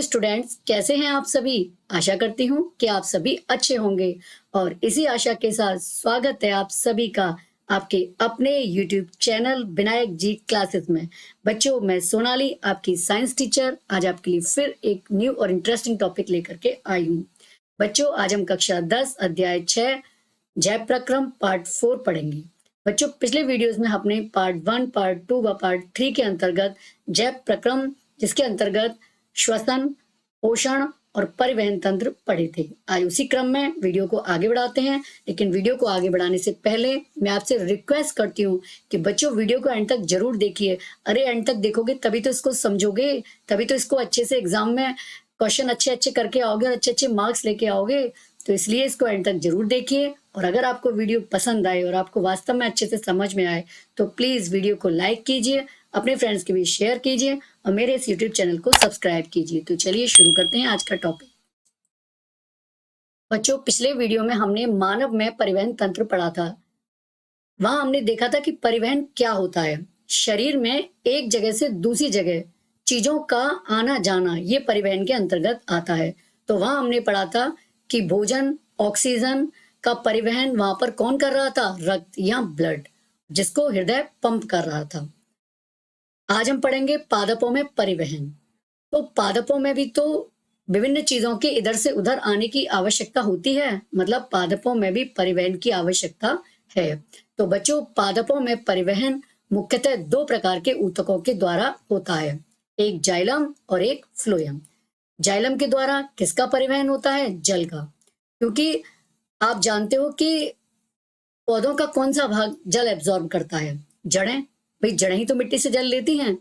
Students, कैसे हैं आप सभी। आशा करती हूँ कि आप सभी अच्छे होंगे और इसी आशा के साथ स्वागत है आप सभी का आपके अपने YouTube चैनल विनायक जी क्लासेस में। बच्चों, मैं सोनाली आपकी साइंस टीचर आज आपके लिए फिर एक न्यू और इंटरेस्टिंग टॉपिक लेकर के आई हूँ। बच्चों, आज हम कक्षा 10 अध्याय 6 जैव प्रक्रम पार्ट 4 पढ़ेंगे। बच्चों, पिछले वीडियोस में हमने पार्ट 1, पार्ट 2 व पार्ट 3 के अंतर्गत जैव प्रक्रम, जिसके अंतर्गत श्वसन, पोषण और परिवहन तंत्र पढ़े थे। आज उसी क्रम में वीडियो को आगे बढ़ाते हैं, लेकिन वीडियो को आगे बढ़ाने से पहले मैं आपसे रिक्वेस्ट करती हूँ कि बच्चों वीडियो को एंड तक जरूर देखिए। अरे एंड तक देखोगे तभी तो इसको समझोगे, तभी तो इसको अच्छे से एग्जाम में क्वेश्चन अच्छे करके आओगे और अच्छे मार्क्स लेके आओगे। तो इसलिए इसको एंड तक जरूर देखिए और अगर आपको वीडियो पसंद आए और आपको वास्तव में अच्छे से समझ में आए तो प्लीज वीडियो को लाइक कीजिए, अपने फ्रेंड्स के बीच शेयर कीजिए और मेरे इस YouTube चैनल को सब्सक्राइब कीजिए। तो चलिए शुरू करते हैं आज का टॉपिक। बच्चों, पिछले वीडियो में हमने मानव में परिवहन तंत्र पढ़ा था। वहां हमने देखा था कि परिवहन क्या होता है। शरीर में एक जगह से दूसरी जगह चीजों का आना जाना ये परिवहन के अंतर्गत आता है। तो वहां हमने पढ़ा था कि भोजन, ऑक्सीजन का परिवहन वहां पर कौन कर रहा था? रक्त या ब्लड, जिसको हृदय पंप कर रहा था। आज हम पढ़ेंगे पादपों में परिवहन। तो पादपों में भी तो विभिन्न चीजों के इधर से उधर आने की आवश्यकता होती है, मतलब पादपों में भी परिवहन की आवश्यकता है। तो बच्चों, पादपों में परिवहन मुख्यतः दो प्रकार के ऊतकों के द्वारा होता है, एक जाइलम और एक फ्लोएम। जाइलम के द्वारा किसका परिवहन होता है? जल का, क्योंकि आप जानते हो कि पौधों का कौन सा भाग जल एब्जॉर्ब करता है? जड़ें। भाई जड़ें ही तो मिट्टी से जल लेती हैं।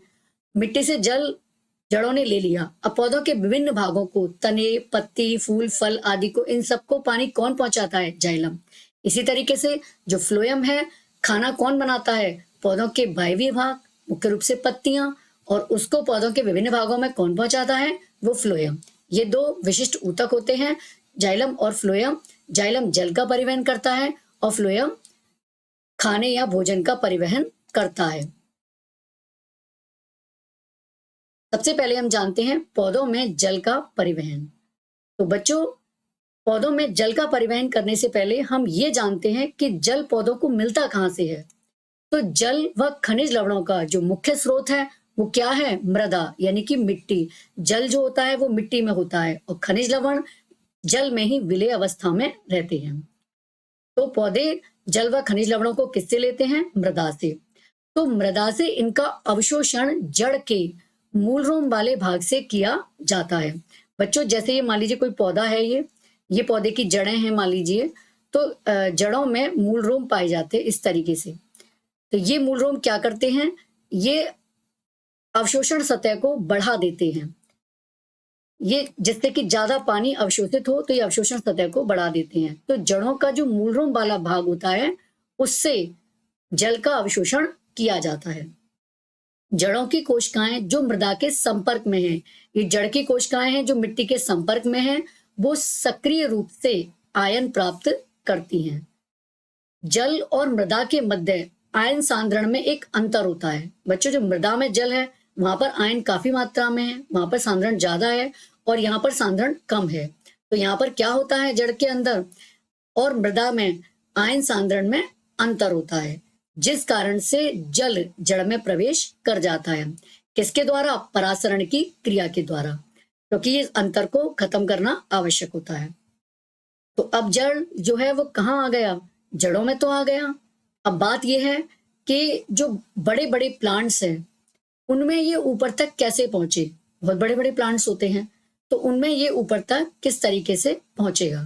मिट्टी से जल जड़ों ने ले लिया, अब पौधों के विभिन्न भागों को, तने, पत्ती, फूल, फल आदि को, इन सबको पानी कौन पहुंचाता है? जाइलम। इसी तरीके से जो फ्लोएम है, खाना कौन बनाता है? पौधों के वायवीय भाग, मुख्य रूप से पत्तियां, और उसको पौधों के विभिन्न भागों में कौन पहुंचाता है? वो फ्लोएम। ये दो विशिष्ट ऊतक होते हैं, जाइलम और फ्लोएम। जाइलम जल का परिवहन करता है और फ्लोएम खाने या भोजन का परिवहन करता है। सबसे पहले हम जानते हैं पौधों में जल का परिवहन। तो बच्चों, पौधों में जल का परिवहन करने से पहले हम ये जानते हैं कि जल पौधों को मिलता कहाँ से है। तो जल व खनिज लवणों का जो मुख्य स्रोत है वो क्या है? मृदा, यानी कि मिट्टी। जल जो होता है वो मिट्टी में होता है और खनिज लवण जल में ही विलेय अवस्था में रहते हैं। तो पौधे जल व खनिज लवणों को किससे लेते हैं? मृदा से। तो मृदा से इनका अवशोषण जड़ के मूल रोम वाले भाग से किया जाता है। बच्चों, जैसे ये मान लीजिए कोई पौधा है, ये पौधे की जड़ें हैं मान लीजिए, तो जड़ों में मूल रोम पाए जाते हैं इस तरीके से। तो ये मूल रोम क्या करते हैं? ये अवशोषण सतह को बढ़ा देते हैं, ये जिससे कि ज्यादा पानी अवशोषित हो तो ये अवशोषण सतह को बढ़ा देते हैं। तो जड़ों का जो मूल रोम वाला भाग होता है उससे जल का अवशोषण किया जाता है। जड़ों की कोशिकाएं जो मृदा के संपर्क में हैं, ये जड़ की कोशिकाएं हैं जो मिट्टी के संपर्क में हैं, वो सक्रिय रूप से आयन प्राप्त करती हैं। जल और मृदा के मध्य आयन सांद्रण में एक अंतर होता है। बच्चों, जो मृदा में जल है वहां पर आयन काफी मात्रा में है, वहां पर सांद्रण ज्यादा है और यहाँ पर सांद्रण कम है। तो यहाँ पर क्या होता है? जड़ के अंदर और मृदा में आयन सांद्रण में अंतर होता है, जिस कारण से जल जड़ में प्रवेश कर जाता है। किसके द्वारा? परासरण की क्रिया के द्वारा, क्योंकि इस अंतर को खत्म करना आवश्यक होता है। तो अब जल जो है वो कहाँ आ गया? जड़ों में तो आ गया। अब बात यह है कि जो बड़े बड़े प्लांट्स हैं उनमें ये ऊपर तक कैसे पहुंचे? बहुत बड़े बड़े प्लांट्स होते हैं, तो उनमें ये ऊपर तक किस तरीके से पहुंचेगा?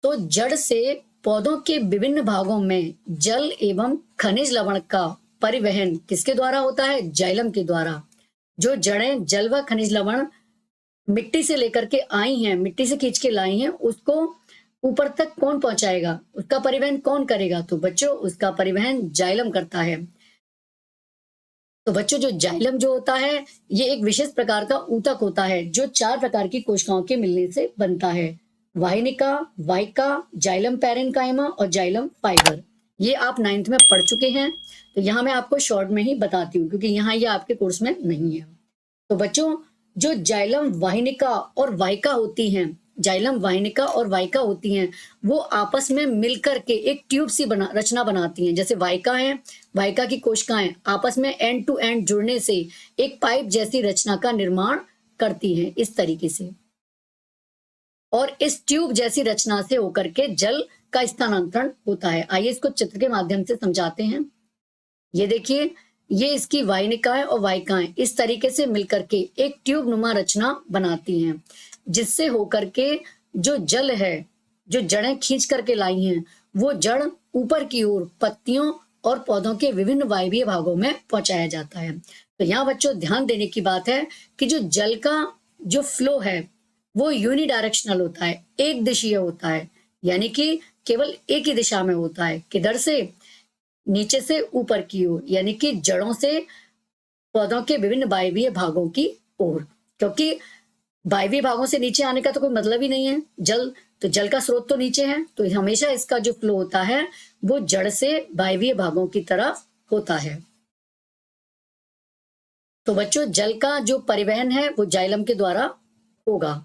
तो जड़ से पौधों के विभिन्न भागों में जल एवं खनिज लवण का परिवहन किसके द्वारा होता है? जाइलम के द्वारा। जो जड़ें जल व खनिज लवण मिट्टी से लेकर के आई हैं, मिट्टी से खींच के लाई हैं, उसको ऊपर तक कौन पहुंचाएगा? उसका परिवहन कौन करेगा? तो बच्चों, उसका परिवहन जाइलम करता है। तो बच्चों, जो जाइलम जो होता है ये एक विशेष प्रकार का ऊतक होता है जो 4 प्रकार की कोशिकाओं के मिलने से बनता है। वाहिनिका, वाहिका, जाइलम पैरेन्काइमा और जाइलम फाइबर। ये आप 9th में पढ़ चुके हैं, तो यहाँ मैं आपको शॉर्ट में ही बताती हूँ क्योंकि यहाँ ये आपके कोर्स में नहीं है। तो बच्चों, जो जाइलम वाहिनिका और वाहिका होती हैं, जाइलम वाहिनिका और वाहिका होती हैं, वो आपस में मिलकर के एक ट्यूब सी रचना बनाती हैं। जैसे वाहिका है, वाहिका की कोशिकाएं आपस में एंड टू एंड जुड़ने से एक पाइप जैसी रचना का निर्माण करती हैं इस तरीके से। और इस ट्यूब जैसी रचना से होकर के जल का स्थानांतरण होता है। आइए इसको चित्र के माध्यम से समझाते हैं। ये देखिए, ये इसकी वाहिनिकाएं और वाहिकाएं इस तरीके से मिलकर के एक ट्यूब नुमा रचना बनाती हैं, जिससे होकर के जो जल है, जो जड़ें खींच करके लाई हैं, वो जड़ ऊपर की ओर पत्तियों और पौधों के विभिन्न वायवीय भागों में पहुंचाया जाता है। तो यहाँ बच्चों ध्यान देने की बात है कि जो जल का जो फ्लो है वो यूनिडायरेक्शनल होता है, एक दिशीय होता है, यानी कि केवल एक ही दिशा में होता है। किधर से? नीचे से ऊपर की ओर, यानी कि जड़ों से पौधों के विभिन्न वायवीय भागों की ओर। क्योंकि वायवीय भागों से नीचे आने का तो कोई मतलब ही नहीं है। जल का स्रोत तो नीचे है, तो हमेशा इसका जो फ्लो होता है वो जड़ से वायवीय भागों की तरफ होता है। तो बच्चों, जल का जो परिवहन है वो जाइलम के द्वारा होगा।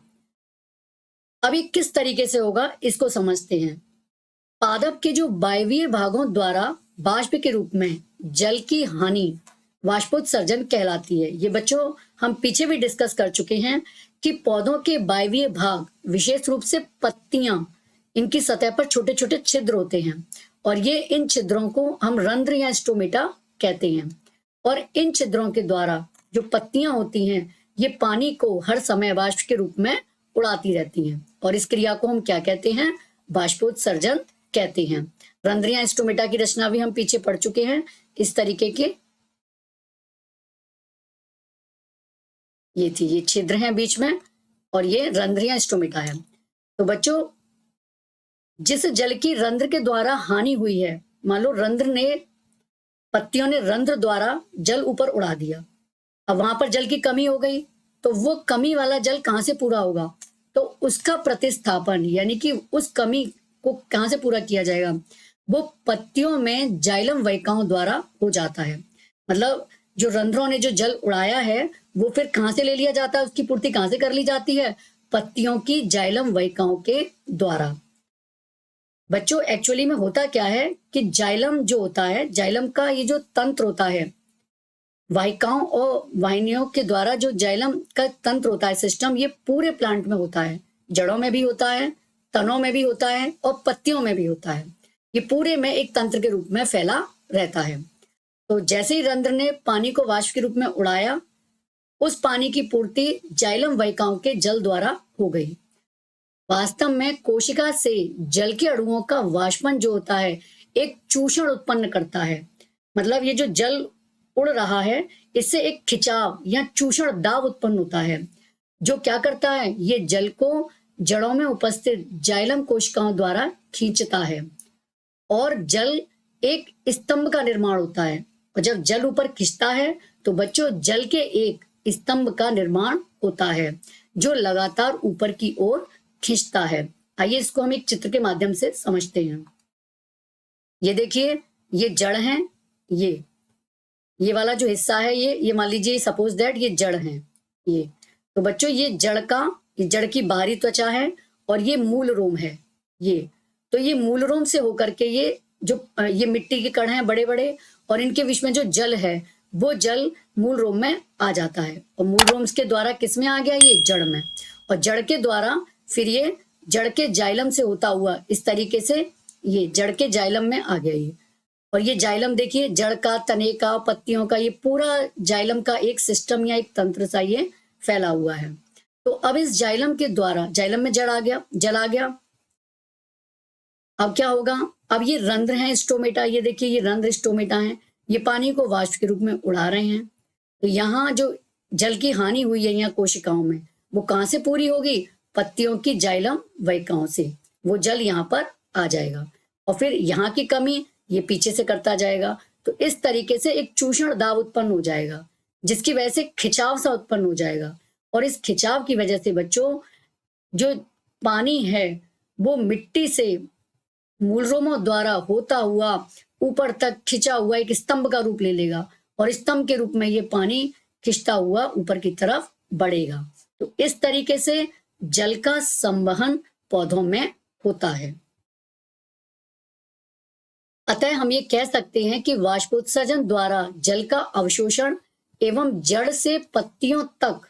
अभी किस तरीके से होगा इसको समझते हैं। पादप के जो वायवीय भागों द्वारा वाष्प के रूप में जल की हानि वाष्पोत्सर्जन कहलाती है। ये बच्चों हम पीछे भी डिस्कस कर चुके हैं कि पौधों के वायवीय भाग, विशेष रूप से पत्तियां, इनकी सतह पर छोटे छोटे छिद्र होते हैं और ये इन छिद्रों को हम रंध्र या स्टोमेटा कहते हैं। और इन छिद्रों के द्वारा जो पत्तियां होती हैं ये पानी को हर समय वाष्प के रूप में उड़ाती रहती हैं और इस क्रिया को हम क्या कहते हैं? बाष्पोत्सर्जन कहते हैं। रंध्र या स्टोमेटा की रचना भी हम पीछे पढ़ चुके हैं इस तरीके के। ये थी, ये छिद्र हैं बीच में और ये रंध्र या स्टोमेटा है। तो बच्चों, जिस जल की रंध्र के द्वारा हानि हुई है, मान लो पत्तियों ने रंध्र द्वारा जल ऊपर उड़ा दिया, अब वहां पर जल की कमी हो गई, तो वो कमी वाला जल कहां से पूरा होगा? तो उसका प्रतिस्थापन, यानी कि उस कमी को कहां से पूरा किया जाएगा? वो पत्तियों में जाइलम वाहिकाओं द्वारा हो जाता है। मतलब जो रंध्रों ने जो जल उड़ाया है वो फिर कहां से ले लिया जाता है, उसकी पूर्ति कहां से कर ली जाती है? पत्तियों की जाइलम वाहिकाओं के द्वारा। बच्चों, एक्चुअली में होता क्या है कि जाइलम जो होता है, जाइलम का ये जो तंत्र होता है, वाहिकाओं और वाहिनियों के द्वारा जो जाइलम का तंत्र होता है, सिस्टम, ये पूरे प्लांट में होता है। जड़ों में भी होता है, तनों में भी होता है और पत्तियों में भी होता है। ये पूरे में एक तंत्र के रूप में फैला रहता है। तो जैसे ही रंध्र ने पानी को वाष्प के रूप में उड़ाया, उस पानी की पूर्ति जाइलम वाहिकाओं के जल द्वारा हो गई। वास्तव में कोशिका से जल के अणुओं का वाष्पन जो होता है एक चूषण उत्पन्न करता है। मतलब ये जो जल उड़ रहा है इससे एक खिंचाव या चूषण दाब उत्पन्न होता है, जो क्या करता है? ये जल को जड़ों में उपस्थित जाइलम कोशिकाओं द्वारा खींचता है और जल एक स्तंभ का निर्माण होता है। और जब जल ऊपर खिंचता है तो बच्चों जल के एक स्तंभ का निर्माण होता है जो लगातार ऊपर की ओर खींचता है। आइए इसको हम एक चित्र के माध्यम से समझते हैं। ये देखिए, ये जड़ है, ये वाला जो हिस्सा है ये मान लीजिए सपोज दैट ये जड़ है। ये तो बच्चों ये जड़ की बाहरी त्वचा है और ये मूल रोम है। तो ये मूल रोम से होकर के ये मिट्टी के कण हैं बड़े बड़े और इनके बीच में जो जल है वो जल मूल रोम में आ जाता है और मूल रोम के द्वारा किस में आ गया? ये जड़ में। और जड़ के द्वारा फिर ये जड़ के जाइलम से होता हुआ इस तरीके से ये जड़ के जाइलम में आ गया ये। और ये जाइलम देखिए, जड़ का, तने का, पत्तियों का, ये पूरा जाइलम का एक सिस्टम या एक तंत्र सा ये फैला हुआ है। तो अब इस जाइलम के द्वारा जाइलम में जल आ गया। अब क्या होगा? अब ये रंध्र हैं स्टोमेटा, ये देखिए ये रंध्र स्टोमेटा हैं, ये पानी को वाष्प के रूप में उड़ा रहे हैं। तो यहाँ जो जल की हानि हुई है यहाँ कोशिकाओं में, वो कहाँ से पूरी होगी? पत्तियों की जाइलम वाहिकाओं से वो जल यहाँ पर आ जाएगा और फिर यहाँ की कमी ये पीछे से करता जाएगा। तो इस तरीके से एक चूषण दाब उत्पन्न हो जाएगा जिसकी वजह से खिंचाव सा उत्पन्न हो जाएगा और इस खिंचाव की वजह से बच्चों जो पानी है वो मिट्टी से मूलरोमों द्वारा होता हुआ ऊपर तक खिंचा हुआ एक स्तंभ का रूप ले लेगा और स्तंभ के रूप में ये पानी खिंचता हुआ ऊपर की तरफ बढ़ेगा। तो इस तरीके से जल का संवहन पौधों में होता है। अतः हम ये कह सकते हैं कि वाष्पोत्सर्जन द्वारा जल का अवशोषण एवं जड़ से पत्तियों तक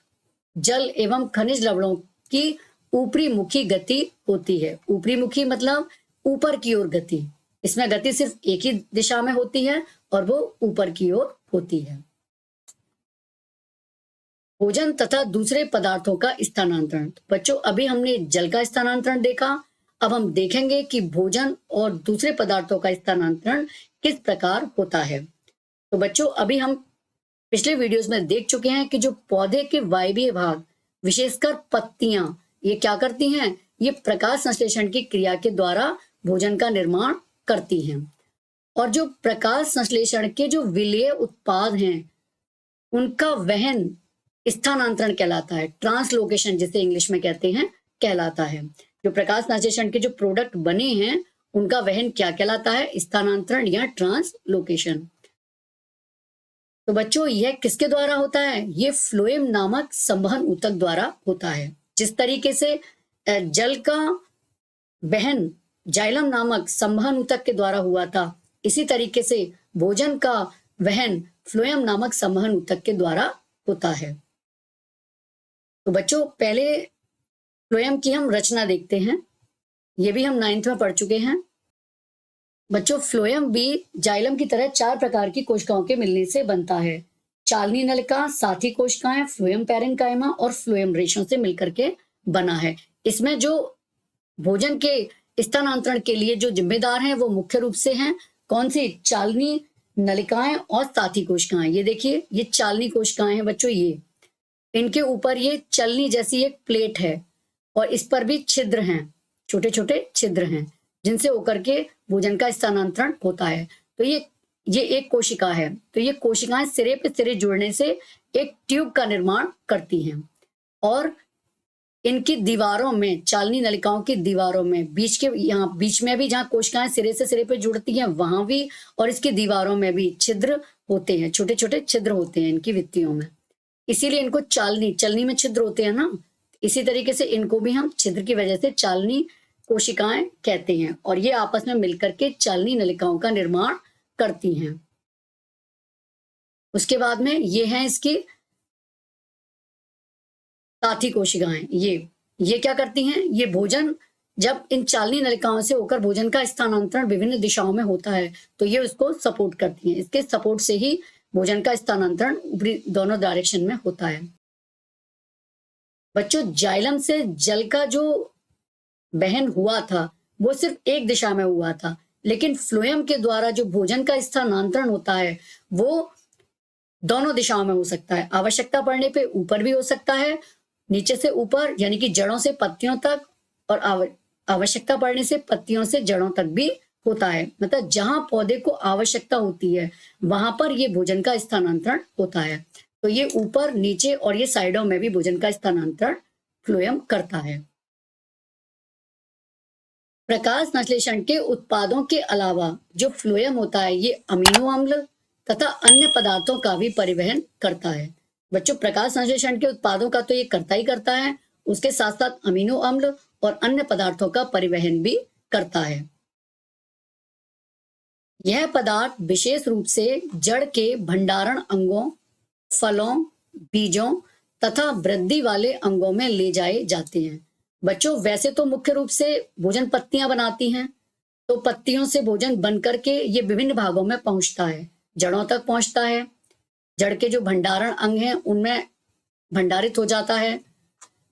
जल एवं खनिज लवणों की ऊपरी मुखी गति होती है। ऊपरी मुखी मतलब ऊपर की ओर गति। इसमें गति सिर्फ एक ही दिशा में होती है और वो ऊपर की ओर होती है। भोजन तथा दूसरे पदार्थों का स्थानांतरण। बच्चों, अभी हमने जल का स्थानांतरण देखा, अब हम देखेंगे कि भोजन और दूसरे पदार्थों का स्थानांतरण किस प्रकार होता है। तो बच्चों, अभी हम पिछले वीडियोस में देख चुके हैं कि जो पौधे के वायवीय भाग, विशेषकर पत्तियां, ये क्या करती हैं? ये प्रकाश संश्लेषण की क्रिया के द्वारा भोजन का निर्माण करती हैं। और जो प्रकाश संश्लेषण के जो विलेय उत्पाद हैं, उनका वहन स्थानांतरण कहलाता है। ट्रांसलोकेशन जिसे इंग्लिश में कहते हैं, कहलाता है। जो प्रकाश संश्लेषण के जो प्रोडक्ट बने हैं, उनका वहन क्या कहलाता है? स्थानांतरण या ट्रांसलोकेशन। तो बच्चों, यह किसके द्वारा होता है? ये फ्लोएम नामक संवहन ऊतक द्वारा होता है। जिस तरीके से जल का वहन जाइलम नामक संवहन ऊतक के द्वारा हुआ था, इसी तरीके से भोजन का वहन फ्लोएम नामक संवहन ऊतक के द्वारा होता है। तो बच्चों, पहले फ्लोएम की हम रचना देखते हैं। ये भी हम 9th में पढ़ चुके हैं। बच्चों, फ्लोएम भी जाइलम की तरह 4 प्रकार की कोशिकाओं के मिलने से बनता है। चालनी नलिका, साथी कोशिकाएं, फ्लोएम पैरेन्काइमा और फ्लोएम रेशों से मिलकर के बना है। इसमें जो भोजन के स्थानांतरण के लिए जो जिम्मेदार हैं, वो मुख्य रूप से हैं कौन सी? चालनी नलिकाएं और साथी कोशिकाएं। ये देखिए, ये चालनी कोशिकाएं हैं बच्चों। ये इनके ऊपर ये चलनी जैसी एक प्लेट है और इस पर भी छिद्र हैं, छोटे छोटे छिद्र हैं, जिनसे होकर के भोजन का स्थानांतरण होता है। तो ये एक कोशिका है। तो ये कोशिकाएं सिरे पे सिरे जुड़ने से एक ट्यूब का निर्माण करती हैं और इनकी दीवारों में, चालनी नलिकाओं की दीवारों में, यहाँ बीच में भी जहाँ कोशिकाएं सिरे से सिरे पे जुड़ती हैं, वहां भी, और इसकी दीवारों में भी छिद्र होते हैं, छोटे छोटे छिद्र होते हैं इनकी भित्तियों में। इसीलिए इनको चलनी में छिद्र होते हैं ना। इसी तरीके से इनको भी हम छिद्र की वजह से चालनी कोशिकाएं कहते हैं और ये आपस में मिलकर के चालनी नलिकाओं का निर्माण करती हैं। उसके बाद में ये हैं इसकी साथी कोशिकाएं। ये क्या करती हैं? ये भोजन, जब इन चालनी नलिकाओं से होकर भोजन का स्थानांतरण विभिन्न दिशाओं में होता है, तो ये उसको सपोर्ट करती हैं। इसके सपोर्ट से ही भोजन का स्थानांतरण दोनों डायरेक्शन में होता है। बच्चों, जाइलम से जल का जो वहन हुआ था, वो सिर्फ एक दिशा में हुआ था, लेकिन फ्लोएम के द्वारा जो भोजन का स्थानांतरण होता है, वो दोनों दिशाओं में हो सकता है। आवश्यकता पड़ने पे ऊपर भी हो सकता है, नीचे से ऊपर यानी कि जड़ों से पत्तियों तक, और आवश्यकता पड़ने से पत्तियों से जड़ों तक भी होता है। मतलब जहां पौधे को आवश्यकता होती है, वहां पर ये भोजन का स्थानांतरण होता है। तो ये ऊपर, नीचे और ये साइडों में भी भोजन का स्थानांतरण फ्लोएम करता है। प्रकाश संश्लेषण के उत्पादों के अलावा जो फ्लोएम होता है, ये अमीनो अम्ल तथा अन्य पदार्थों का भी परिवहन करता है। बच्चों, प्रकाश संश्लेषण के उत्पादों का तो ये करता ही करता है, उसके साथ साथ अमीनो अम्ल और अन्य पदार्थों का परिवहन भी करता है। यह पदार्थ विशेष रूप से जड़ के भंडारण अंगों, फलों, बीजों तथा वृद्धि वाले अंगों में ले जाए जाते हैं। बच्चों, वैसे तो मुख्य रूप से भोजन पत्तियां बनाती हैं, तो पत्तियों से भोजन बन करके ये विभिन्न भागों में पहुंचता है, जड़ों तक पहुंचता है। जड़ के जो भंडारण अंग हैं, उनमें भंडारित हो जाता है,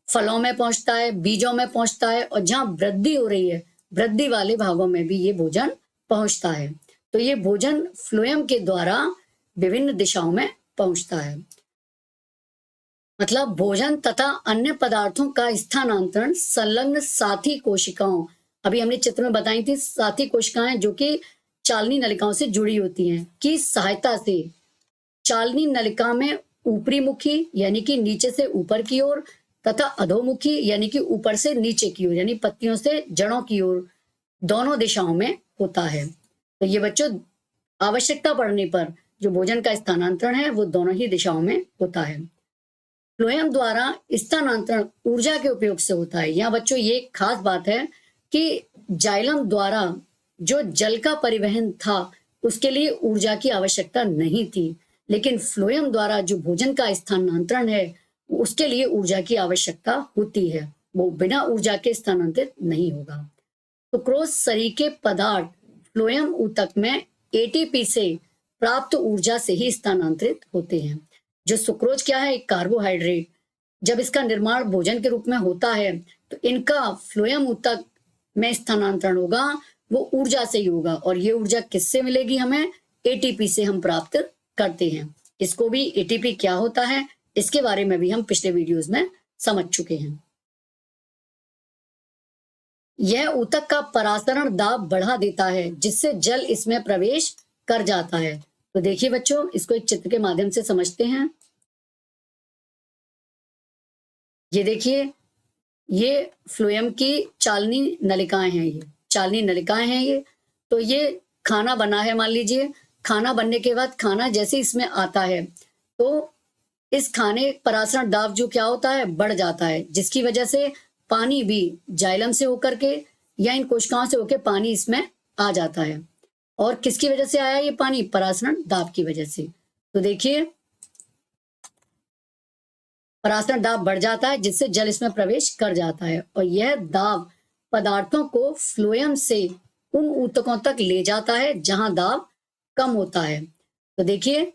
फलों में पहुंचता है, बीजों में पहुंचता है, और जहां वृद्धि हो रही है, वृद्धि वाले भागों में भी ये भोजन पहुंचता है। तो ये भोजन फ्लोएम के द्वारा विभिन्न दिशाओं में पहुंचता है। मतलब भोजन तथा अन्य पदार्थों का स्थानांतरण संलग्न साथी कोशिकाओं, अभी हमने चित्र में बताई थी, साथी कोशिकाएं जो कि चालनी नलिकाओं से जुड़ी होती हैं, की सहायता से चालनी नलिका में ऊपरी मुखी यानी कि नीचे से ऊपर की ओर तथा अधोमुखी यानी कि ऊपर से नीचे की ओर, यानी पत्तियों से जड़ों की ओर, दोनों दिशाओं में होता है। तो ये बच्चों, आवश्यकता पड़ने पर जो भोजन का स्थानांतरण है वो दोनों ही दिशाओं में होता है। फ्लोएम द्वारा स्थानांतरण ऊर्जा के उपयोग से होता है। यहाँ बच्चों ये खास बात है कि जाइलम द्वारा जो जल का परिवहन था उसके लिए ऊर्जा की आवश्यकता नहीं थी, लेकिन फ्लोएम द्वारा जो भोजन का स्थानांतरण है उसके लिए ऊर्जा की आवश्यकता होती है, वो बिना ऊर्जा के स्थानांतरित नहीं होगा। सुक्रोज सरीके पदार्थ फ्लोएम ऊतक में एटीपी से प्राप्त ऊर्जा से ही स्थानांतरित होते हैं। जो सुक्रोज क्या है, एक कार्बोहाइड्रेट, जब इसका निर्माण भोजन के रूप में होता है तो इनका फ्लोएम ऊतक में स्थानांतरण होगा वो ऊर्जा से ही होगा, और ये ऊर्जा किससे मिलेगी हमें, एटीपी से हम प्राप्त करते हैं। इसको भी एटीपी क्या होता है इसके बारे में भी हम पिछले वीडियोस में समझ चुके हैं। यह ऊतक का परासरण दाब बढ़ा देता है जिससे जल इसमें प्रवेश कर जाता है। तो देखिए बच्चों, इसको एक चित्र के माध्यम से समझते हैं। ये देखिए, ये फ्लोएम की चालनी नलिकाएं हैं, ये चालनी नलिकाएं हैं ये। तो ये खाना बना है, मान लीजिए खाना बनने के बाद खाना जैसे इसमें आता है तो इस खाने परासरण दाब जो क्या होता है बढ़ जाता है, जिसकी वजह से पानी भी जाइलम से होकर के या इन कोशिकाओं से होकर पानी इसमें आ जाता है। और किसकी वजह से आया ये पानी, परासरण दाब की वजह से। तो देखिए परासरण दाब बढ़ जाता है जिससे जल इसमें प्रवेश कर जाता है, और यह दाब पदार्थों को फ्लोएम से उन ऊतकों तक ले जाता है जहां दाब कम होता है। तो देखिए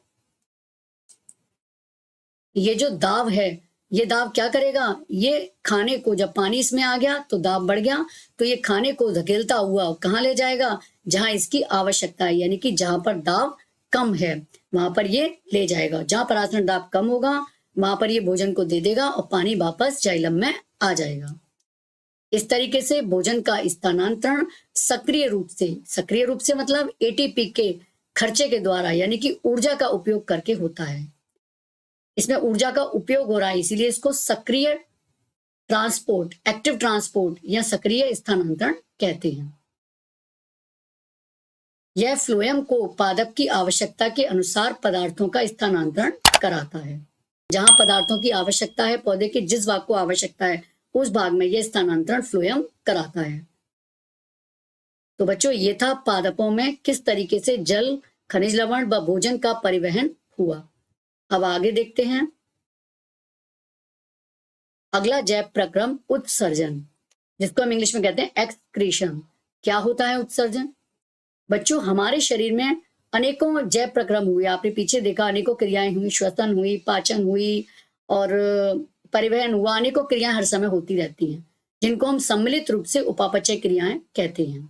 ये जो दाब है, ये दाब क्या करेगा, ये खाने को, जब पानी इसमें आ गया तो दाब बढ़ गया, तो ये खाने को धकेलता हुआ कहाँ ले जाएगा, जहां इसकी आवश्यकता है, यानी कि जहां पर दाब कम है वहां पर ये ले जाएगा। जहां परासरण दाब कम होगा वहां पर ये भोजन को दे देगा और पानी वापस जाइलम में आ जाएगा। इस तरीके से भोजन का स्थानांतरण सक्रिय रूप से मतलब एटीपी के खर्चे के द्वारा, यानी कि ऊर्जा का उपयोग करके होता है। इसमें ऊर्जा का उपयोग हो रहा है, इसीलिए इसको सक्रिय ट्रांसपोर्ट, एक्टिव ट्रांसपोर्ट या सक्रिय स्थानांतरण कहते हैं। यह फ्लोएम को पादप की आवश्यकता के अनुसार पदार्थों का स्थानांतरण कराता है। जहां पदार्थों की आवश्यकता है, पौधे के जिस भाग को आवश्यकता है उस भाग में यह स्थानांतरण फ्लोएम कराता है। तो बच्चों ये था पादपों में किस तरीके से जल, खनिज लवण व भोजन का परिवहन हुआ। अब आगे देखते हैं अगला जैव प्रक्रम, उत्सर्जन, जिसको हम इंग्लिश में कहते हैं एक्सक्रीशन। क्या होता है उत्सर्जन? बच्चों हमारे शरीर में अनेकों जैव प्रक्रम हुए, आपने पीछे देखा अनेकों क्रियाएं हुई, श्वसन हुई, पाचन हुई और परिवहन हुआ, अनेकों क्रियाएं हर समय होती रहती हैं जिनको हम सम्मिलित रूप से उपापचय क्रियाएं कहते हैं।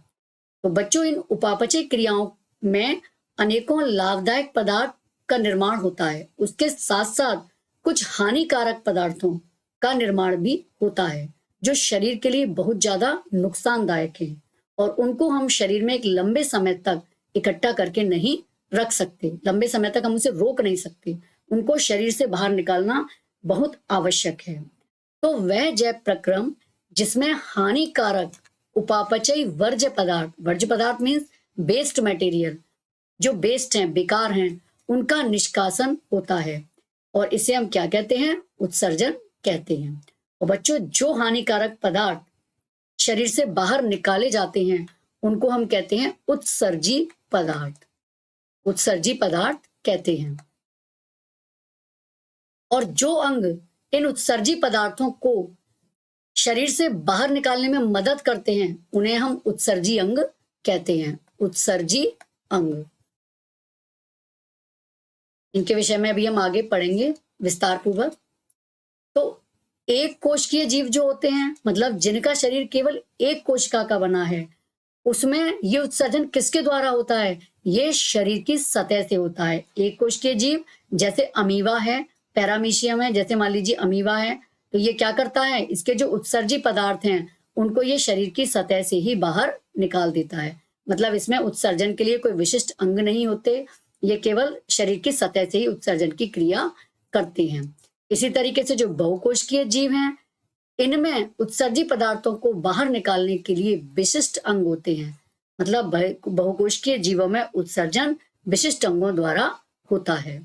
तो बच्चों इन उपापचय क्रियाओं में अनेकों लाभदायक पदार्थ का निर्माण होता है, उसके साथ साथ कुछ हानिकारक पदार्थों का निर्माण भी होता है जो शरीर के लिए बहुत ज्यादा नुकसानदायक है, और उनको हम शरीर में एक लंबे समय तक इकट्ठा करके नहीं रख सकते, लंबे समय तक हम उसे रोक नहीं सकते, उनको शरीर से बाहर निकालना बहुत आवश्यक है। तो वह जैव प्रक्रम जिसमें हानिकारक उपापचयी वर्ज्य पदार्थ मीन्स वेस्ट मटेरियल, जो वेस्ट हैं, बेकार हैं, उनका निष्कासन होता है, और इसे हम क्या कहते हैं, उत्सर्जन कहते हैं। और बच्चों जो हानिकारक पदार्थ शरीर से बाहर निकाले जाते हैं उनको हम कहते हैं उत्सर्जी पदार्थ, उत्सर्जी पदार्थ कहते हैं। और जो अंग इन उत्सर्जी पदार्थों को शरीर से बाहर निकालने में मदद करते हैं उन्हें हम उत्सर्जी अंग कहते हैं, उत्सर्जी अंग। इनके विषय में अभी हम आगे पढ़ेंगे विस्तार पूर्वक। तो एक कोशिकीय जीव जो होते हैं, मतलब जिनका शरीर केवल एक कोशिका का बना है, उसमें ये उत्सर्जन किसके द्वारा होता है, ये शरीर की सतह से होता है। एक कोशिकीय जीव जैसे अमीबा है, पैरामीशियम है, जैसे मान लीजिए अमीबा है, तो ये क्या करता है, इसके जो उत्सर्जी पदार्थ हैं उनको ये शरीर की सतह से ही बाहर निकाल देता है। मतलब इसमें उत्सर्जन के लिए कोई विशिष्ट अंग नहीं होते, ये केवल शरीर की सतह से ही उत्सर्जन की क्रिया करते हैं। इसी तरीके से जो बहुकोशिकीय जीव हैं, इनमें उत्सर्जी पदार्थों को बाहर निकालने के लिए विशिष्ट अंग होते हैं। मतलब बहुकोशिकीय जीवों में उत्सर्जन विशिष्ट अंगों द्वारा होता है।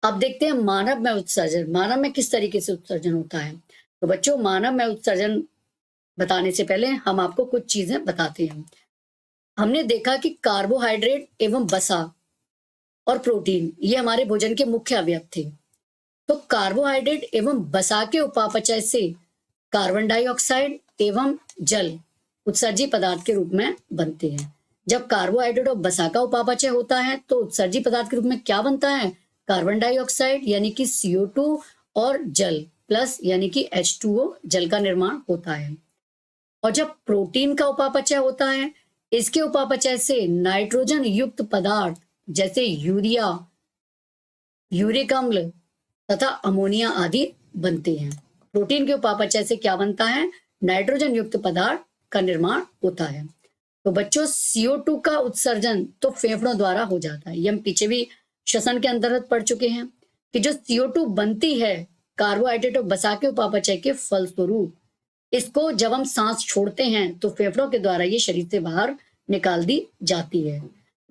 अब देखते हैं मानव में उत्सर्जन। मानव में किस तरीके से उत्सर्जन होता है। तो बच्चों, मानव में उत्सर्जन बताने से पहले हम आपको कुछ चीजें बताते हैं। हमने देखा कि कार्बोहाइड्रेट एवं वसा और प्रोटीन ये हमारे भोजन के मुख्य अवयव थे। तो कार्बोहाइड्रेट एवं वसा के उपापचय से कार्बन डाइऑक्साइड एवं जल उत्सर्जी पदार्थ के रूप में बनते हैं। जब कार्बोहाइड्रेट और वसा का उपापचय होता है तो उत्सर्जी पदार्थ के रूप में क्या बनता है, कार्बन डाइऑक्साइड यानी कि CO2 और जल प्लस यानी कि H2O जल का निर्माण होता है। और जब प्रोटीन का उपापचय होता है, इसके उपापचय से नाइट्रोजन युक्त पदार्थ जैसे यूरिया, यूरिक अम्ल तथा अमोनिया आदि बनते हैं। प्रोटीन के उपापचय से क्या बनता है, नाइट्रोजन युक्त पदार्थ का निर्माण होता है। तो बच्चों, CO2 का उत्सर्जन तो फेफड़ों द्वारा हो जाता है। ये हम पीछे भी श्वसन के अंतर्गत पढ़ चुके हैं कि जो CO2 बनती है कार्बोहाइड्रेट और वसा के उपापचय के फलस्वरूप, इसको जब हम सांस छोड़ते हैं तो फेफड़ों के द्वारा ये शरीर से बाहर निकाल दी जाती है।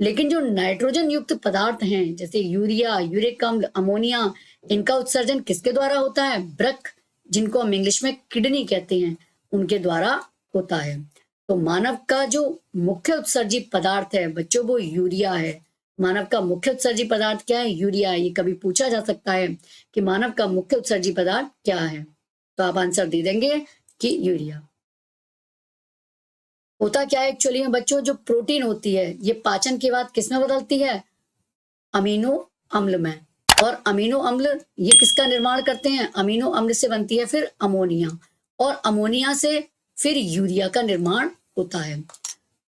लेकिन जो नाइट्रोजन युक्त पदार्थ हैं जैसे यूरिया, यूरिक अम्ल, अमोनिया, इनका उत्सर्जन किसके द्वारा होता है, वृक्क, जिनको हम इंग्लिश में किडनी कहते हैं, उनके द्वारा होता है। तो मानव का जो मुख्य उत्सर्जी पदार्थ है बच्चों, वो यूरिया है। मानव का मुख्य उत्सर्जी पदार्थ क्या है, यूरिया। ये कभी पूछा जा सकता है कि मानव का मुख्य उत्सर्जी पदार्थ क्या है, तो आप आंसर दे देंगे कि यूरिया। होता क्या है एक्चुअली में बच्चों, जो प्रोटीन होती है ये पाचन के बाद किस में बदलती है, अमीनो अम्ल में। और अमीनो अम्ल ये किसका निर्माण करते हैं, अमीनो अम्ल से बनती है फिर अमोनिया, और अमोनिया से फिर यूरिया का निर्माण होता है।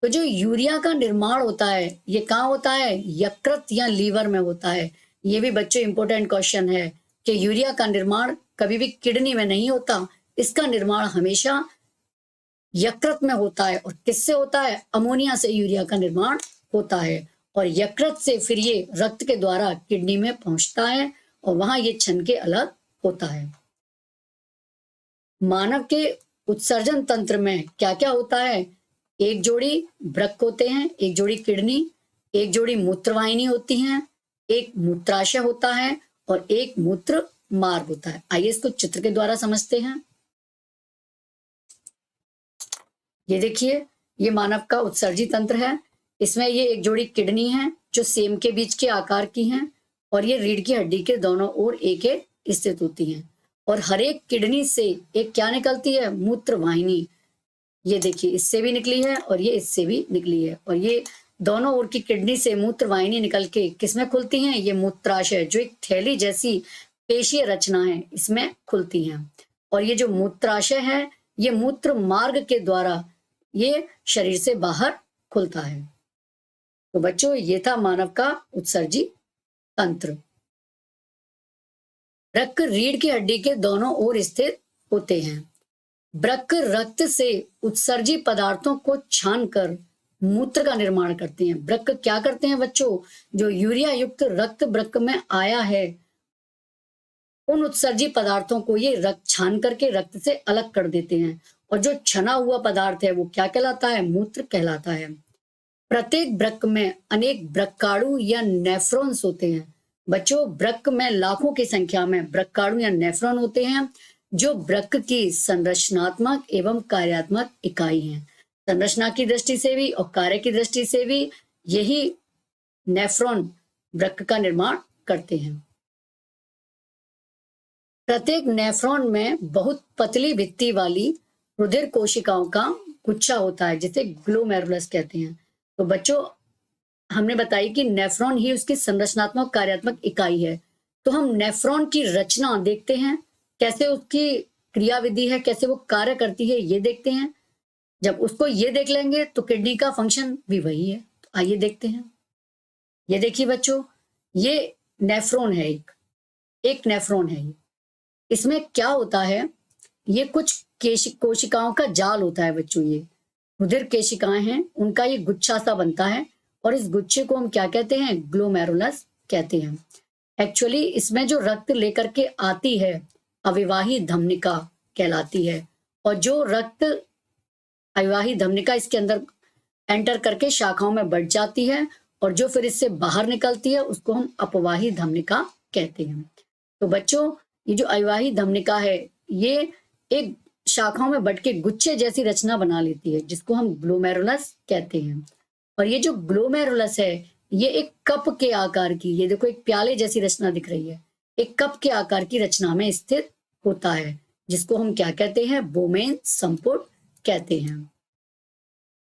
तो जो यूरिया का निर्माण होता है ये कहाँ होता है, यकृत या लीवर में होता है। ये भी बच्चों इंपॉर्टेंट क्वेश्चन है कि यूरिया का निर्माण कभी भी किडनी में नहीं होता, इसका निर्माण हमेशा यकृत में होता है। और किससे होता है, अमोनिया से यूरिया का निर्माण होता है, और यकृत से फिर ये रक्त के द्वारा किडनी में पहुंचता है और वहां ये छन के अलग होता है। मानव के उत्सर्जन तंत्र में क्या क्या होता है, एक जोड़ी वृक्क होते हैं, एक जोड़ी किडनी, एक जोड़ी मूत्रवाहिनी होती हैं, एक मूत्राशय होता है और एक मूत्र मार्ग होता है। आइए इसको चित्र के द्वारा समझते हैं। ये देखिए, ये मानव का उत्सर्जी तंत्र है। इसमें ये एक जोड़ी किडनी है जो सेम के बीच के आकार की हैं, और ये रीढ़ की हड्डी के दोनों ओर एक एक स्थित होती हैं। और हर एक किडनी से एक क्या निकलती है, मूत्र वाहिनी। ये देखिए, इससे भी निकली है और ये इससे भी निकली है, और ये दोनों ओर की किडनी से मूत्र वाहिनी निकल के किसमें खुलती हैं, ये मूत्राशय जो एक थैली जैसी पेशीय रचना है इसमें खुलती हैं। और ये जो मूत्राशय है ये मूत्र मार्ग के द्वारा ये शरीर से बाहर खुलता है। तो बच्चों, ये था मानव का उत्सर्जी तंत्र। वृक्क रीढ़ की हड्डी के दोनों ओर स्थित होते हैं। वृक्क रक्त से उत्सर्जी पदार्थों को छानकर मूत्र का निर्माण करते हैं। वृक्क क्या करते हैं बच्चों, जो यूरिया युक्त रक्त वृक्क में आया है उन उत्सर्जी पदार्थों को ये रक्त छान करके रक्त से अलग कर देते हैं, और जो छना हुआ पदार्थ है वो क्या कहलाता है, मूत्र कहलाता है। प्रत्येक वृक्क में अनेक वृक्काणु या नेफ्रॉन्स होते हैं। बच्चों, वृक्क में लाखों की संख्या में वृक्काणु या नेफ्रॉन होते हैं जो वृक्क की संरचनात्मक एवं कार्यात्मक इकाई हैं। संरचना की दृष्टि से भी और कार्य की दृष्टि से भी यही नेफ्रॉन वृक्क का निर्माण करते हैं। प्रत्येक नेफ्रॉन में बहुत पतली भित्ति वाली रुधिर कोशिकाओं का गुच्छा होता है जिसे ग्लोमेरुलस कहते हैं। तो बच्चों, हमने बताई कि नेफ्रॉन ही उसकी संरचनात्मक कार्यात्मक इकाई है। तो हम नेफ्रॉन की रचना देखते हैं, कैसे उसकी क्रियाविधि है, कैसे वो कार्य करती है, ये देखते हैं। जब उसको ये देख लेंगे तो किडनी का फंक्शन भी वही है। तो आइए देखते हैं। ये देखिए बच्चों, ये नेफ्रॉन है, एक नेफ्रॉन है। इसमें क्या होता है, ये कुछ कोशिकाओं का जाल होता है बच्चों। ये रुधिर केशिकाएं हैं, उनका ये गुच्छा सा बनता है, और इस गुच्छे को हम क्या कहते हैं, ग्लोमेरुलस कहते हैं। एक्चुअली इसमें जो रक्त लेकर के आती है अविवाही धमनिका कहलाती है, और जो रक्त अविवाही धमनिका इसके अंदर एंटर करके शाखाओं में बढ़ जाती है, और जो फिर इससे बाहर निकलती है उसको हम अपवाही धमनिका कहते हैं। तो बच्चों, ये जो अवाही धमनिका है ये एक शाखाओं में बट के गुच्छे जैसी रचना बना लेती है, जिसको हम ग्लोमेरुलस कहते हैं। और ये जो ग्लोमेरुलस है ये एक कप के आकार की, ये देखो एक प्याले जैसी रचना दिख रही है, एक कप के आकार की रचना में स्थित होता है, जिसको हम क्या कहते हैं? बोमेन संपुट कहते हैं।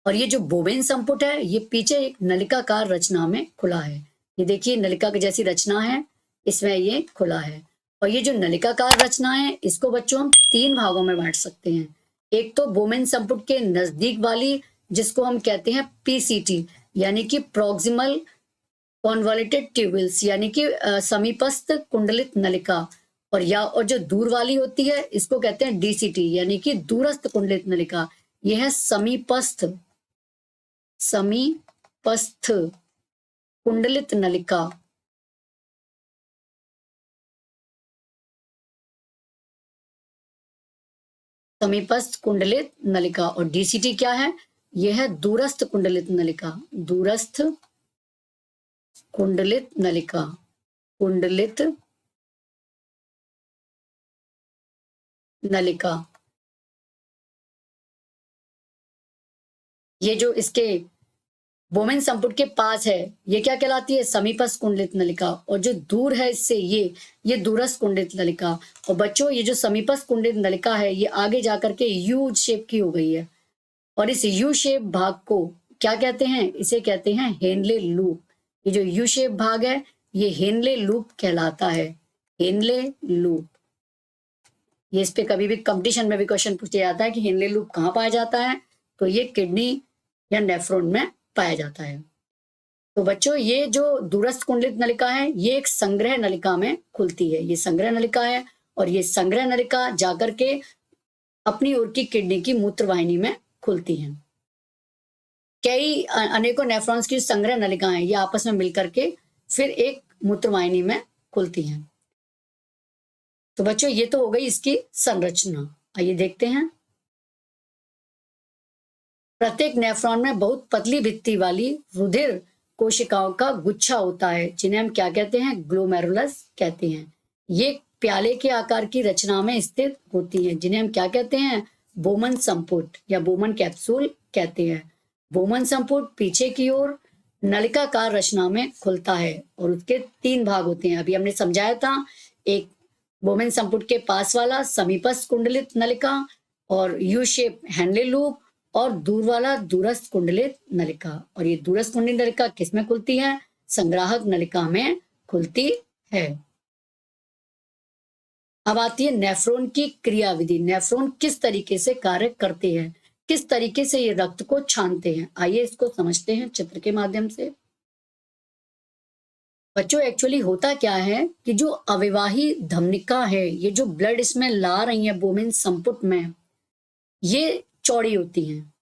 और ये जो बोमेन संपुट है ये पीछे एक नलिकाकार रचना में खुला है। ये देखिए नलिका की जैसी रचना है, इसमें ये खुला है। और ये जो नलिकाकार रचना है इसको बच्चों हम 3 भागों में बांट सकते हैं। एक तो बोमेन संपुट के नजदीक वाली, जिसको हम कहते हैं पीसीटी, यानी कि प्रोक्सिमल कॉन्वॉल्यूटेड ट्यूबुल्स, यानी कि समीपस्थ कुंडलित नलिका। और जो दूर वाली होती है इसको कहते हैं डीसीटी, यानी कि दूरस्थ कुंडलित नलिका। यह है समीपस्थ कुंडलित नलिका। समीपस्थ कुंडलित नलिका। और डीसीटी क्या है? यह है दूरस्थ कुंडलित नलिका। दूरस्थ कुंडलित नलिका। कुंडलित नलिका। ये जो इसके बोमेन संपुट के पास है ये क्या कहलाती है? समीपस्थ कुंडलित नलिका। और जो दूर है इससे ये दूरस्थ कुंडलित नलिका। और बच्चों ये जो समीपस्थ कुंडलित नलिका है ये आगे जाकर के यू शेप की हो गई है। और इस यू शेप भाग को क्या कहते हैं? इसे कहते हैं हेनले लूप। ये जो यू शेप भाग है ये हेनले लूप कहलाता है। Henle loop. ये इस पे कभी भी कंपटीशन में भी क्वेश्चन पूछा जाता है कि हेनले लूप कहाँ पाया जाता है, तो ये किडनी या नेफ्रॉन में पाया जाता है। तो बच्चों ये जो दूरस्थ कुंडलित नलिका है ये एक संग्रह नलिका में खुलती है। ये संग्रह नलिका है और ये संग्रह नलिका जाकर के अपनी ओर की किडनी की मूत्र वाहिनी में खुलती है। कई अनेकों नेफ्रॉन्स की संग्रह नलिकाएं ये आपस में मिलकर के फिर एक मूत्र वाहिनी में खुलती हैं। तो बच्चों ये तो हो गई इसकी संरचना। आइए देखते हैं। प्रत्येक नेफ्रॉन में बहुत पतली भित्ति वाली रुधिर कोशिकाओं का गुच्छा होता है, जिन्हें हम क्या कहते हैं? ग्लोमेरुलस कहते हैं। ये प्याले के आकार की रचना में स्थित होती है, जिन्हें हम क्या कहते हैं? बोमन संपुट या बोमन कैप्सूल कहते हैं। बोमन संपुट पीछे की ओर नलिकाकार रचना में खुलता है और उसके 3 भाग होते हैं। अभी हमने समझाया था, एक बोमेन संपुट के पास वाला समीपस्थ कुंडलित नलिका और यू शेप हेनले लूप, और दूर वाला दूरस्थ कुंडलित नलिका। और ये दूरस्थ कुंडलित नलिका किस में खुलती है? संग्राहक नलिका में खुलती है। अब आती है नेफ्रॉन की क्रियाविधि। नेफ्रॉन किस तरीके से कार्य करते हैं, किस तरीके से ये रक्त को छानते हैं, आइए इसको समझते हैं चित्र के माध्यम से। बच्चों एक्चुअली होता क्या है कि जो अविवाही धमनिका है, ये जो ब्लड इसमें ला रही है बोमेन संपुट में, ये चौड़ी होती हैं,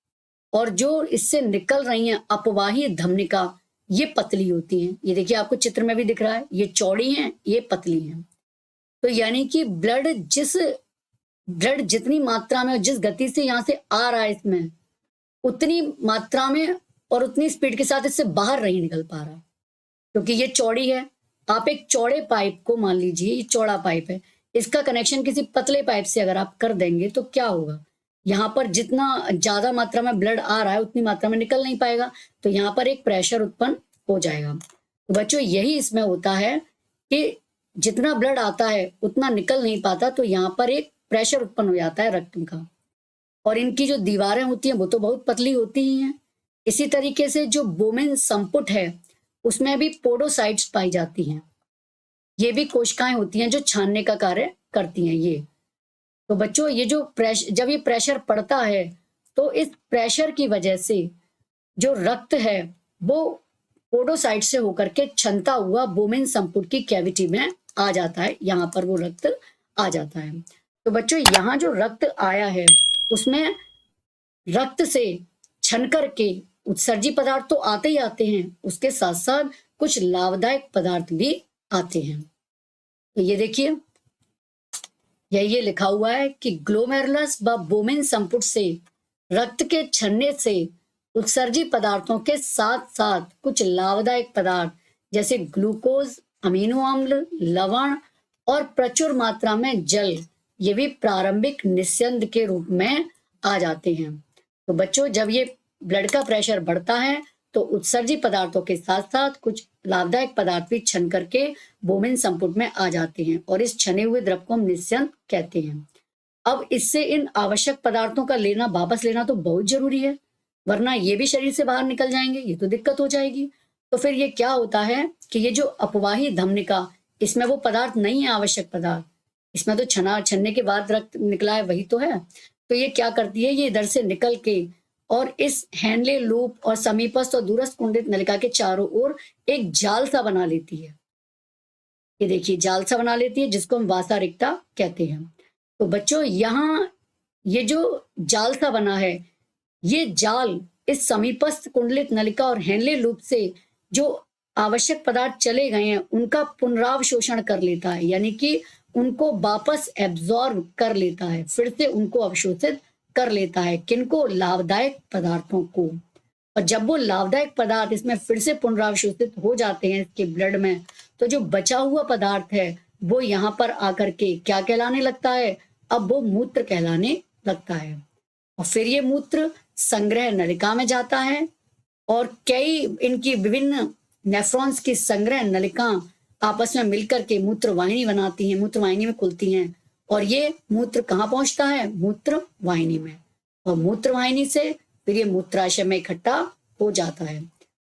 और जो इससे निकल रही हैं अपवाही धमनिका ये पतली होती हैं। ये देखिए आपको चित्र में भी दिख रहा है, ये चौड़ी हैं, ये पतली हैं। तो यानी कि ब्लड जितनी मात्रा में और जिस गति से यहाँ से आ रहा है इसमें, उतनी मात्रा में और उतनी स्पीड के साथ इससे बाहर नहीं निकल पा रहा, क्योंकि ये चौड़ी है। आप एक चौड़े पाइप को मान लीजिए, ये चौड़ा पाइप है, इसका कनेक्शन किसी पतले पाइप से अगर आप कर देंगे तो क्या होगा? यहाँ पर जितना ज्यादा मात्रा में ब्लड आ रहा है उतनी मात्रा में निकल नहीं पाएगा, तो यहाँ पर एक प्रेशर उत्पन्न हो जाएगा। तो बच्चों यही इसमें होता है कि जितना ब्लड आता है उतना निकल नहीं पाता, तो यहाँ पर एक प्रेशर उत्पन्न हो जाता है रक्त का। और इनकी जो दीवारें होती हैं वो तो बहुत पतली होती ही हैं। इसी तरीके से जो बोमेन संपुट है उसमें भी पोडोसाइट्स पाई जाती हैं। ये भी कोशिकाएं होती हैं जो छानने का कार्य करती हैं। ये तो बच्चों ये जो जब ये प्रेशर पड़ता है तो इस प्रेशर की वजह से जो रक्त है वो पोडोसाइट से होकर के छनता हुआ बोमेन संपुट की कैविटी में आ जाता है। यहाँ पर वो रक्त आ जाता है। तो बच्चों यहाँ जो रक्त आया है उसमें रक्त से छन करके उत्सर्जी पदार्थ तो आते ही आते हैं, उसके साथ साथ कुछ लाभदायक पदार्थ भी आते हैं। तो ये देखिए ये लिखा हुआ है कि ग्लोमेरुलस व बोमेन संपुट से रक्त के छनने से उत्सर्जी पदार्थों के साथ साथ कुछ लाभदायक पदार्थ जैसे ग्लूकोज, अमीनो अम्ल, लवण और प्रचुर मात्रा में जल, ये भी प्रारंभिक निस्यंद के रूप में आ जाते हैं। तो बच्चों, जब ये ब्लड का प्रेशर बढ़ता है तो उत्सर्जी पदार्थों के साथ साथ कुछ लाभदायक पदार्थ भी छन करके बोमेन संपुट में आ जाते हैं और इस छने हुए द्रव को हम निस्यंद कहते हैं। अब इससे इन आवश्यक पदार्थों का लेना, वापस लेना तो बहुत जरूरी है, वरना ये भी शरीर से बाहर निकल जाएंगे, ये तो दिक्कत हो जाएगी। तो फिर ये क्या होता है कि ये जो अपवाही धमनिका, इसमें वो पदार्थ नहीं है आवश्यक पदार्थ, इसमें तो छनने के बाद रक्त निकला है वही तो है। तो ये क्या करती है, ये इधर से निकल के और इस हैंडले लूप और समीपस्थ और दूरस्थ कुंडित नलिका के चारों ओर एक जाल सा बना लेती है। ये देखिए जाल सा बना लेती है जिसको हम वासा रिक्ता कहते हैं। तो बच्चों, यहाँ ये जो जाल सा बना है, ये जाल इस समीपस्थ कुंडलित नलिका और हैंडले लूप से जो आवश्यक पदार्थ चले गए हैं उनका पुनरावशोषण कर लेता है, यानी कि उनको वापस एब्जॉर्ब कर लेता है, फिर से उनको अवशोषित कर लेता है। किनको? लाभदायक पदार्थों को। और जब वो लाभदायक पदार्थ इसमें फिर से पुनरावशोषित हो जाते हैं इसके ब्लड में, तो जो बचा हुआ पदार्थ है वो यहाँ पर आकर के क्या कहलाने लगता है? अब वो मूत्र कहलाने लगता है। और फिर ये मूत्र संग्रह नलिका में जाता है और कई इनकी विभिन्न नेफ्रॉन्स की संग्रह नलिका आपस में मिलकर के मूत्र वाहिनी बनाती हैं, मूत्र वाहिनी में खुलती हैं और ये मूत्र कहाँ पहुंचता है? मूत्र वाहिनी में। और मूत्र वाहिनी से फिर ये मूत्राशय में इकट्ठा हो जाता है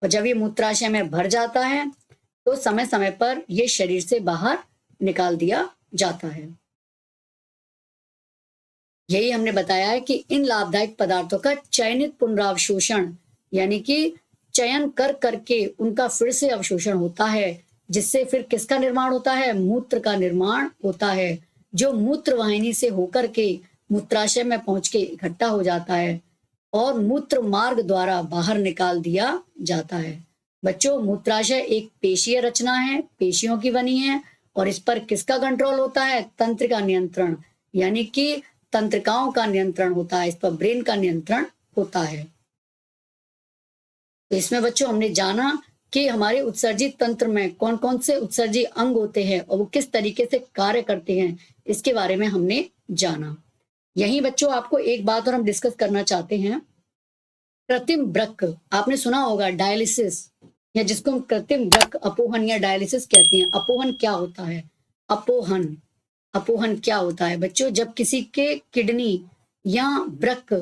और जब ये मूत्राशय में भर जाता है तो समय समय पर ये शरीर से बाहर निकाल दिया जाता है। यही हमने बताया है कि इन लाभदायक पदार्थों का चयनित पुनरावशोषण, यानी कि चयन कर करके उनका फिर से अवशोषण होता है, जिससे फिर किसका निर्माण होता है? मूत्र का निर्माण होता है, जो मूत्र वाहिनी से होकर के मूत्राशय में पहुंच के इकट्ठा हो जाता है और मूत्र मार्ग द्वारा बाहर निकाल दिया जाता है। बच्चों, मूत्राशय एक पेशीय रचना है, पेशियों की बनी है और इस पर किसका कंट्रोल होता है? तंत्र का नियंत्रण, यानी कि तंत्रिकाओं का नियंत्रण होता है, इस पर ब्रेन का नियंत्रण होता है। तो इसमें बच्चों हमने जाना कि हमारे उत्सर्जित तंत्र में कौन कौन से उत्सर्जी अंग होते हैं और वो किस तरीके से कार्य करते हैं, इसके बारे में हमने जाना। यही बच्चों आपको एक बात और हम डिस्कस करना चाहते हैं। कृत्रिम वृक्क आपने सुना होगा, डायलिसिस, या जिसको हम कृत्रिम वृक्क अपोहन या डायलिसिस कहते हैं। अपोहन क्या होता है? अपोहन क्या होता है बच्चों? जब किसी के किडनी या वृक्क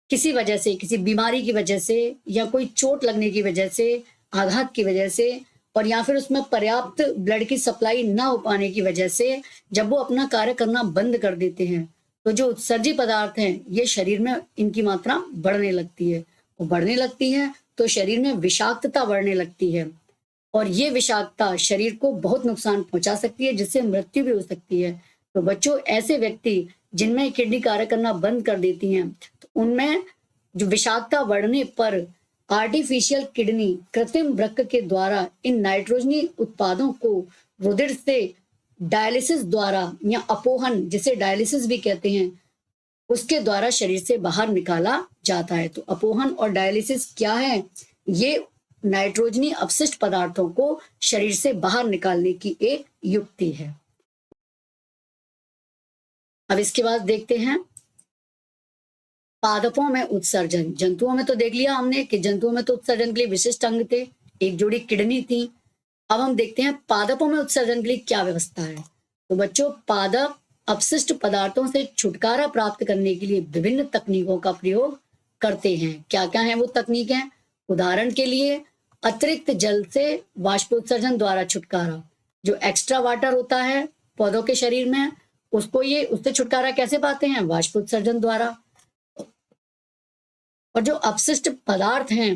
किसी वजह से, किसी बीमारी की वजह से या कोई चोट लगने की वजह से, आघात की वजह से, और या फिर उसमें पर्याप्त ब्लड की सप्लाई ना हो पाने की वजह से जब वो अपना कार्य करना बंद कर देते हैं तो जो उत्सर्जी पदार्थ हैं ये शरीर में इनकी मात्रा बढ़ने लगती है। वो बढ़ने लगती है तो शरीर में विषाक्तता बढ़ने लगती है और ये विषाक्तता शरीर को बहुत नुकसान पहुंचा सकती है, जिससे मृत्यु भी हो सकती है। तो बच्चों, ऐसे व्यक्ति जिनमें किडनी कार्य करना बंद कर देती हैं तो उनमें जो विषाक्तता बढ़ने पर आर्टिफिशियल किडनी, कृत्रिम वृक्क के द्वारा इन नाइट्रोजनी उत्पादों को रुधिर से डायलिसिस द्वारा या अपोहन, जिसे डायलिसिस भी कहते हैं, उसके द्वारा शरीर से बाहर निकाला जाता है। तो अपोहन और डायलिसिस क्या है? ये नाइट्रोजनी अपशिष्ट पदार्थों को शरीर से बाहर निकालने की एक युक्ति है। अब इसके बाद देखते हैं पादपों में उत्सर्जन। जंतुओं में तो देख लिया हमने कि जंतुओं में तो उत्सर्जन के लिए विशिष्ट अंग थे, एक जोड़ी किडनी थी। अब हम देखते हैं पादपों में उत्सर्जन के लिए क्या व्यवस्था है। तो बच्चों, पादप अपशिष्ट पदार्थों से छुटकारा प्राप्त करने के लिए विभिन्न तकनीकों का प्रयोग करते हैं। क्या क्या है वो तकनीकें? उदाहरण के लिए अतिरिक्त जल से वाष्पोत्सर्जन द्वारा छुटकारा। जो एक्स्ट्रा वाटर होता है पौधों के शरीर में, उससे छुटकारा कैसे पाते हैं? वाष्पोत्सर्जन द्वारा। और जो अपशिष्ट पदार्थ हैं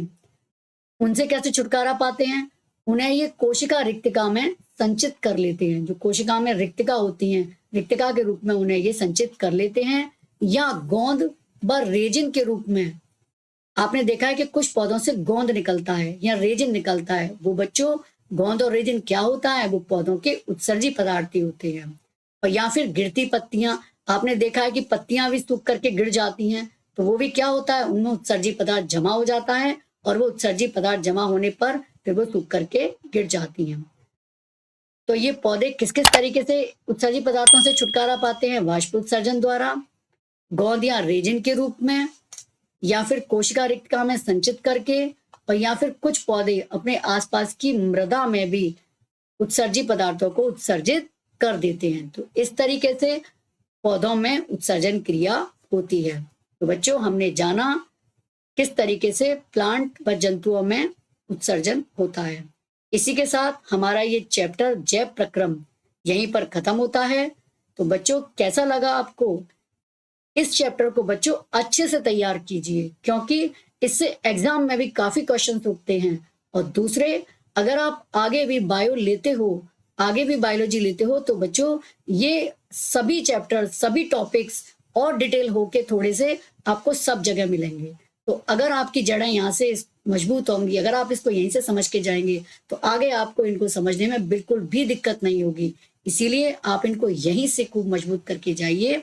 उनसे कैसे छुटकारा पाते हैं? उन्हें ये कोशिका रिक्तिका में संचित कर लेते हैं। जो कोशिका में रिक्तिका होती हैं, रिक्तिका के रूप में उन्हें ये संचित कर लेते हैं, या गोंद व रेजिन के रूप में। आपने देखा है कि कुछ पौधों से गोंद निकलता है या रेजिन निकलता है। वो बच्चों, गोंद और रेजिन क्या होता है? वो पौधों के उत्सर्जी पदार्थ होते हैं। और या फिर गिरती पत्तियां, आपने देखा है कि पत्तियां भी सूख करके गिर जाती हैं, तो वो भी क्या होता है, उनमें उत्सर्जी पदार्थ जमा हो जाता है और वो उत्सर्जी पदार्थ जमा होने पर फिर वो सूख करके गिर जाती हैं। तो ये पौधे किस किस तरीके से उत्सर्जी पदार्थों से छुटकारा पाते हैं? वाष्प उत्सर्जन द्वारा, गोंद या रेजिन के रूप में, या फिर कोशिका रिक्तिका में संचित करके, और या फिर कुछ पौधे अपने आसपास की मृदा में भी उत्सर्जी पदार्थों को उत्सर्जित कर देते हैं। तो इस तरीके से पौधों में उत्सर्जन क्रिया होती है। तो बच्चों, हमने जाना किस तरीके से प्लांट व जंतुओं में उत्सर्जन होता है। इसी के साथ हमारा ये चैप्टर जैव प्रक्रम यहीं पर खत्म होता है। तो बच्चों, कैसा लगा आपको? इस चैप्टर को बच्चों अच्छे से तैयार कीजिए, क्योंकि इससे एग्जाम में भी काफी क्वेश्चन उठते हैं। और दूसरे, अगर आप आगे भी बायो लेते हो, आगे भी बायोलॉजी लेते हो, तो बच्चों ये सभी चैप्टर, सभी टॉपिक्स और डिटेल होके थोड़े से आपको सब जगह मिलेंगे। तो अगर आपकी जड़ें यहाँ से मजबूत होंगी, अगर आप इसको यहीं से समझ के जाएंगे, तो आगे आपको इनको समझने में बिल्कुल भी दिक्कत नहीं होगी। इसीलिए आप इनको यहीं से खूब मजबूत करके जाइए।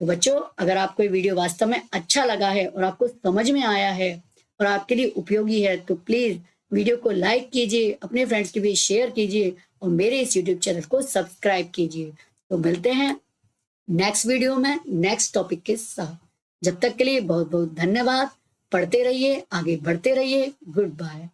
तो बच्चों, अगर आपको ये वीडियो वास्तव में अच्छा लगा है और आपको समझ में आया है और आपके लिए उपयोगी है, तो प्लीज वीडियो को लाइक कीजिए, अपने फ्रेंड्स के बीच शेयर कीजिए और मेरे इस यूट्यूब चैनल को सब्सक्राइब कीजिए। तो मिलते हैं नेक्स्ट वीडियो में नेक्स्ट टॉपिक के साथ। जब तक के लिए बहुत बहुत धन्यवाद। पढ़ते रहिए, आगे बढ़ते रहिए। Good bye.